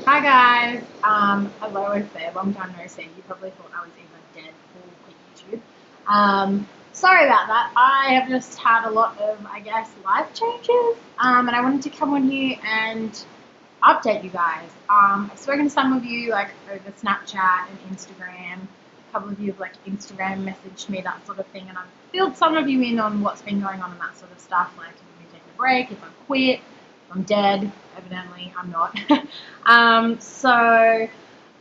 Hi guys, as I always say, long time no see. You probably thought I was either dead or quit YouTube. Sorry about that. I have just had a lot of, life changes, and I wanted to come on here and update you guys. I've spoken to some of you like over Snapchat and Instagram. A couple of you have Instagram messaged me, that sort of thing, and I've filled some of you in on what's been going on and that sort of stuff, like if I'm taking a break, if I've quit, if I'm dead. Evidently, I'm not. So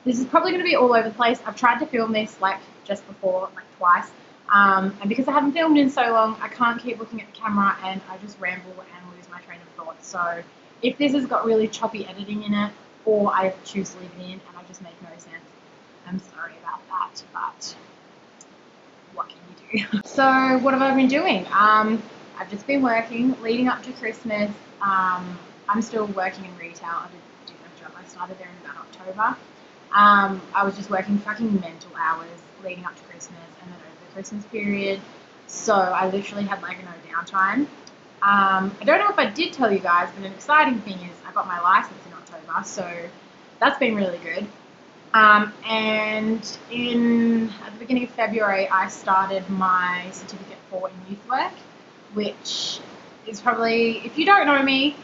this is probably going to be all over the place. I've tried to film this just before, twice. And because I haven't filmed in so long, I can't keep looking at the camera and I just ramble and lose my train of thought. So if this has got really choppy editing in it, or I choose to leave it in and I just make no sense, I'm sorry about that, but what can you do? So what have I been doing? I've just been working leading up to Christmas. I'm still working in retail. I did my job. I started there in about October. I was just working fucking mental hours leading up to Christmas and then over the Christmas period. So I literally had no downtime. I don't know if I did tell you guys, but an exciting thing is I got my license in October, so that's been really good. And at the beginning of February, I started my certificate for in youth work, which is probably, if you don't know me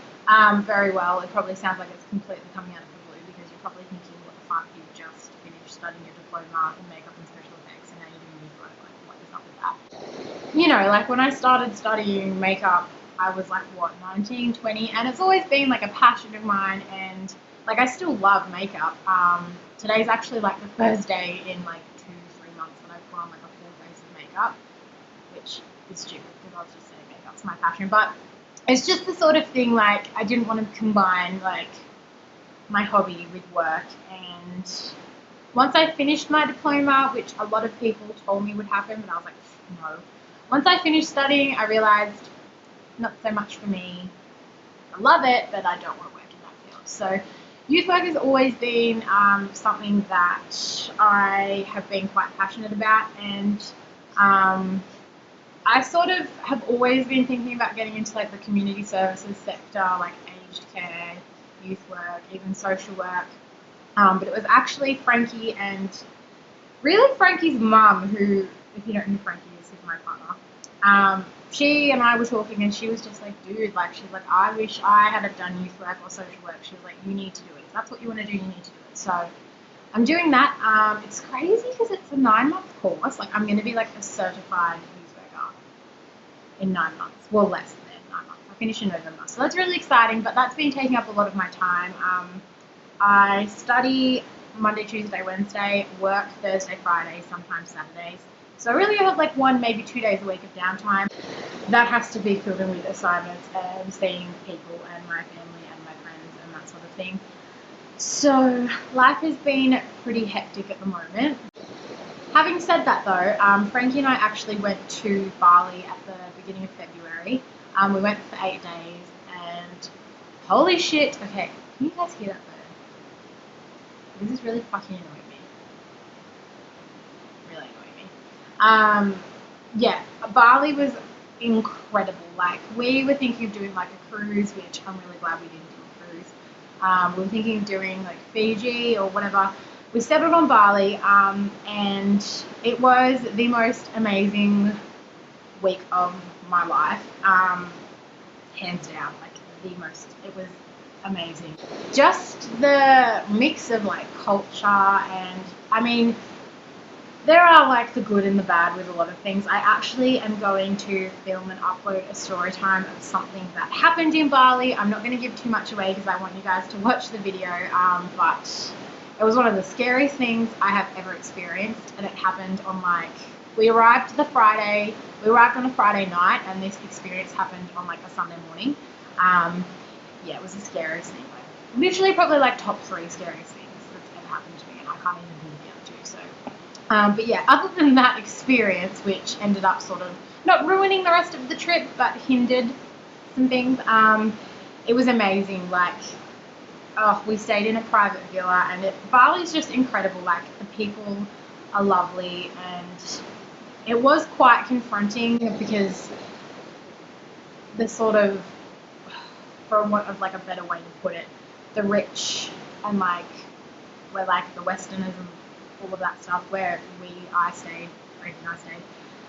very well, it probably sounds like it's completely coming out of the blue because you're probably thinking, what the fuck, you've just finished studying your diploma in makeup and special effects and now you're doing youth work, what is up with that? You know, when I started studying makeup, I was 19, 20, and it's always been a passion of mine, and I still love makeup. Today's actually the first day in 2-3 months that I've put on a full face of makeup, which is stupid because I was just saying makeup's my passion, but it's just the sort of thing I didn't want to combine my hobby with work. And once I finished my diploma, which a lot of people told me would happen, but I was no. Once I finished studying, I realized not so much for me. I love it, but I don't want to work in that field. So youth work has always been something that I have been quite passionate about, and I sort of have always been thinking about getting into the community services sector, aged care, youth work, even social work. But it was actually Frankie and really Frankie's mum, who, if you don't know who Frankie is my partner. She and I were talking and she was just dude, she's I wish I had done youth work or social work. She was you need to do it. If that's what you want to do, you need to do it. So I'm doing that. It's crazy because it's a 9-month course. I'm going to be a certified youth worker in 9 months. Well, less than 9 months. I finish in November. So that's really exciting, but that's been taking up a lot of my time. I study Monday, Tuesday, Wednesday, work Thursday, Friday, sometimes Saturdays. So I really have 1, maybe 2 days a week of downtime. That has to be filled in with assignments and seeing people and my family and my friends and that sort of thing. So life has been pretty hectic at the moment. Having said that though, Frankie and I actually went to Bali at the beginning of February. We went for 8 days and holy shit, okay, can you guys hear that bird? This is really fucking annoying me. Really annoying me. Yeah, Bali was incredible. We were thinking of doing a cruise, which I'm really glad we didn't do a cruise. We were thinking of doing Fiji or whatever. We settled on Bali, and it was the most amazing week of my life, hands down. The most. It was amazing. Just the mix of culture, and I mean, there are the good and the bad with a lot of things. I actually am going to film and upload a story time of something that happened in Bali. I'm not going to give too much away because I want you guys to watch the video, but it was one of the scariest things I have ever experienced, and it happened on we arrived on a Friday night, and this experience happened on a Sunday morning. Yeah, it was the scariest thing. Literally probably top 3 scariest things that's ever happened to me, and I can't even think the other 2, so. But yeah, other than that experience, which ended up sort of not ruining the rest of the trip, but hindered some things, it was amazing. We stayed in a private villa, and Bali's just incredible. The people are lovely, and it was quite confronting because the sort of, for want of a better way to put it, the rich and like where like the Westerners and all of that stuff where I stayed,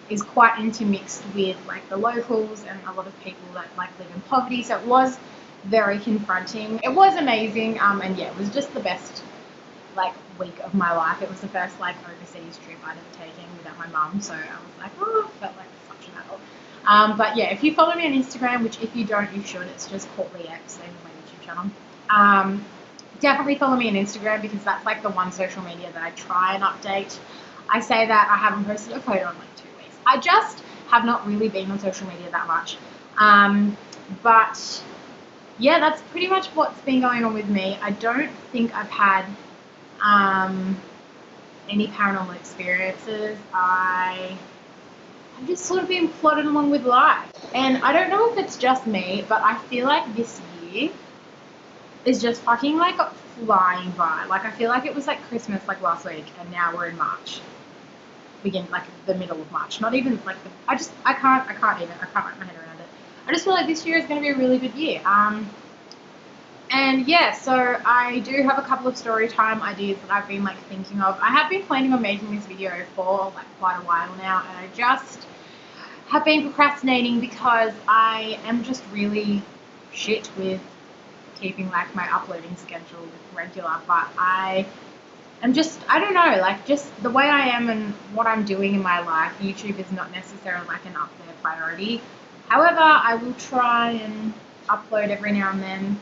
is quite intermixed with like the locals and a lot of people that like live in poverty. So it was very confronting. It was amazing, and yeah, it was just the best like week of my life. It was the first like overseas trip I'd ever taken without my mum, so I was like, oh, felt like such an adult. But yeah, if you follow me on Instagram, which if you don't, you should. It's just Courtleex, same as my YouTube channel. Definitely follow me on Instagram because that's like the one social media that I try and update. I say that I haven't posted a photo in like 2 weeks. I just have not really been on social media that much. But yeah, that's pretty much what's been going on with me. I don't think I've had any paranormal experiences. I've just sort of been plodding along with life. And I don't know if it's just me, but I feel like this year is just fucking like flying by. Like I feel like it was like Christmas like last week and now we're in March. Begin like the middle of March. Not even like I can't wrap my head around it. I just feel like this year is going to be a really good year. And yeah, so I do have a couple of story time ideas that I've been like thinking of. I have been planning on making this video for like quite a while now, and I just have been procrastinating because I am just really shit with keeping like my uploading schedule regular. But I don't know, like just the way I am and what I'm doing in my life, YouTube is not necessarily like an up there priority. However, I will try and upload every now and then.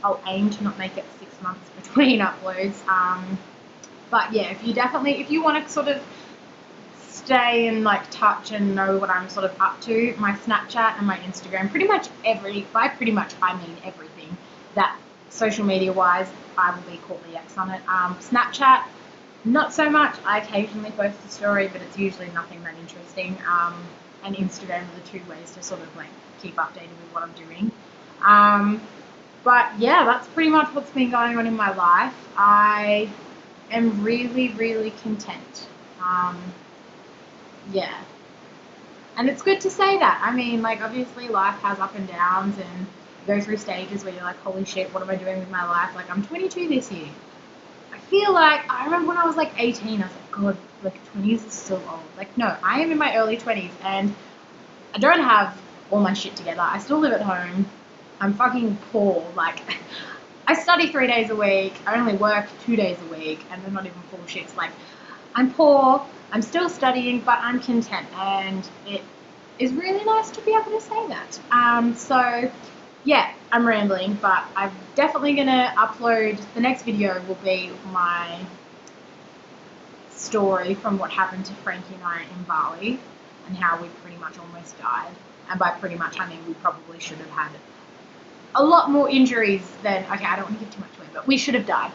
I'll aim to not make it 6 months between uploads. But yeah, if you want to sort of stay in like touch and know what I'm sort of up to, my Snapchat and my Instagram, by pretty much I mean everything that social media wise, I will be Courtleex on it. Snapchat, not so much. I occasionally post a story, but it's usually nothing that interesting. And Instagram are the two ways to sort of like keep updated with what I'm doing. But yeah, that's pretty much what's been going on in my life. I am really, really content. Yeah. And it's good to say that. I mean, like, obviously life has up and downs and you go through stages where you're like, holy shit, what am I doing with my life? Like, I'm 22 this year. I remember when I was like 18, I was like, God, like 20s is so old. Like, no, I am in my early 20s and I don't have all my shit together. I still live at home. I'm fucking poor. Like, I study 3 days a week. I only work 2 days a week, and they're not even full shifts. Like, I'm poor. I'm still studying, but I'm content, and it is really nice to be able to say that. So, yeah, I'm rambling, but I'm definitely gonna upload. The next video will be my story from what happened to Frankie and I in Bali, and how we pretty much almost died. And by pretty much, I mean we probably should have had a lot more injuries than, okay, I don't want to give too much away, but we should have died.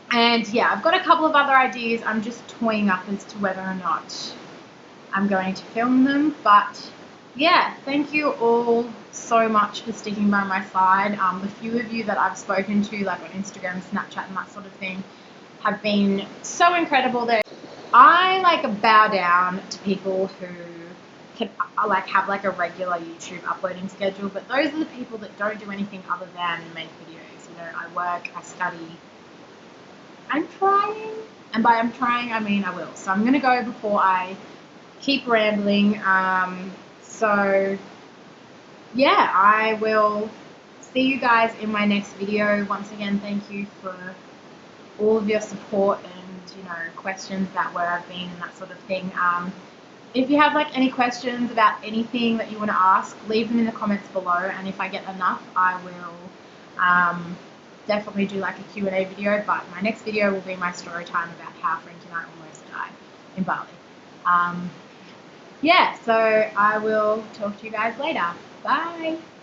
And yeah, I've got a couple of other ideas. I'm just toying up as to whether or not I'm going to film them. But yeah, thank you all so much for sticking by my side. The few of you that I've spoken to, like on Instagram, Snapchat, and that sort of thing, have been so incredible. I like bow down to people who can like have like a regular YouTube uploading schedule, but those are the people that don't do anything other than make videos. You know, I work, I study. I'm trying, and by I'm trying, I mean I will. So I'm gonna go before I keep rambling. So yeah, I will see you guys in my next video. Once again, thank you for all of your support and, you know, questions about where I've been and that sort of thing. If you have like any questions about anything that you want to ask, leave them in the comments below, and if I get enough, I will definitely do like a Q&A video. But my next video will be my story time about how Frankie and I almost died in Bali. Yeah, so I will talk to you guys later. Bye.